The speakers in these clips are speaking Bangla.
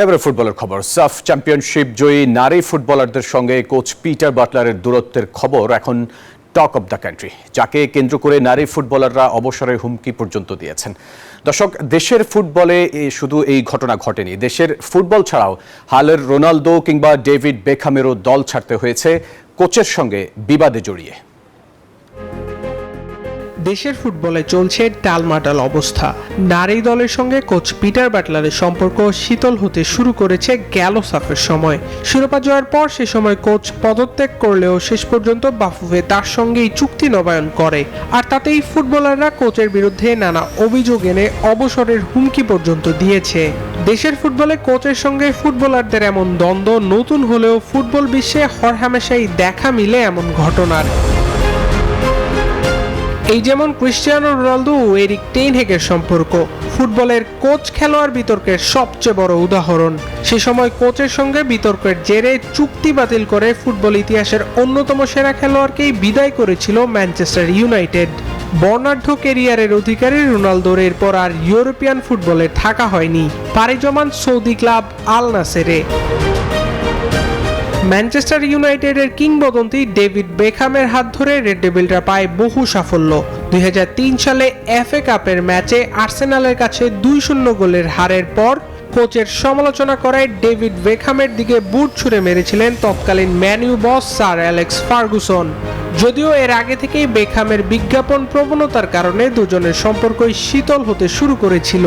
এবারে ফুটবলের খবর। সাফ চ্যাম্পিয়নশিপ জয়ী নারী ফুটবলারদের সঙ্গে কোচ পিটার বাটলারের দূরত্বের খবর এখন টক অব দ্য কান্ট্রি, যাকে কেন্দ্র করে নারী ফুটবলাররা অবসরের হুমকি পর্যন্ত দিয়েছেন। দর্শক, দেশের ফুটবলে শুধু এই ঘটনা ঘটেনি, দেশের ফুটবল ছাড়াও হালের রোনালদো কিংবা ডেভিড বেকহামেরও দল ছাড়তে হয়েছে কোচের সঙ্গে বিবাদে জড়িয়ে। দেশের ফুটবলে চলছে টালমাটাল অবস্থা। নারী দলের সঙ্গে কোচ পিটার বাটলারের সম্পর্ক শীতল হতে শুরু করেছে গেল সাফের সময়। শিরোপা জয়ের পর সে সময় কোচ পদত্যাগ করলেও শেষ পর্যন্ত বাফুফে তার সঙ্গেই চুক্তি নবায়ন করে, আর তাতেই ফুটবলাররা কোচের বিরুদ্ধে নানা অভিযোগ এনে অবসরের হুমকি পর্যন্ত দিয়েছে। দেশের ফুটবলে কোচের সঙ্গে ফুটবলারদের এমন দ্বন্দ্ব নতুন হলেও ফুটবল বিশ্বে হরহামেশাই দেখা মিলে এমন ঘটনার। এই যেমন ক্রিস্টিয়ানো রোনালদো ও এরিক টেন হেগের সম্পর্ক ফুটবলের কোচ খেলোয়াড় বিতর্কের সবচেয়ে বড় উদাহরণ। সে সময় কোচের সঙ্গে বিতর্কের জেরে চুক্তি বাতিল করে ফুটবল ইতিহাসের অন্যতম সেরা খেলোয়াড়কেই বিদায় করেছিল ম্যানচেস্টার ইউনাইটেড। বর্ণাঢ্য ক্যারিয়ারের অধিকারী রোনালদোর এরপর আর ইউরোপিয়ান ফুটবলে থাকা হয়নি, পাড়ি জমান সৌদি ক্লাব আল নাসেরে। ম্যানচেস্টার ইউনাইটেডের কিংবদন্তি ডেভিড বেকহামের হাত ধরে রেড ডেভিলরা পায় বহু সাফল্য। 2003 সালে এফএ কাপের ম্যাচে আর্সেনালের কাছে 2-0 গোলের হারের পর কোচের সমালোচনা করায় ডেভিড বেকহামের দিকে বুট ছুঁড়ে মেরেছিলেন তৎকালীন ম্যানইউ বস স্যার অ্যালেক্স ফার্গুসন। যদিও এর আগে থেকেই বেকহামের বিজ্ঞাপন প্রবণতার কারণে দুজনের সম্পর্কই শীতল হতে শুরু করেছিল।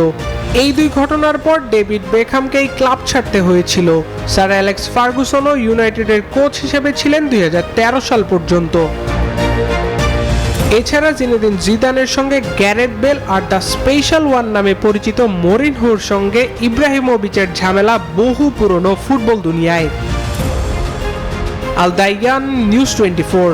এই দুই ঘটনার পর ডেভিড বেকহামকেই ক্লাব ছাড়তে হয়েছিল। স্যার অ্যালেক্স ফার্গুসনও ইউনাইটেডের কোচ হিসেবে ছিলেন 2013 সাল পর্যন্ত। এছাড়া জিনেদিন জিদানের সঙ্গে Gareth Bale are the special one নামে পরিচিত মরিনহোর সঙ্গে ইব্রাহিমোভিচের ঝামেলা বহু পুরনো ফুটবল দুনিয়ায়। আল দাইয়ান, নিউজ 24।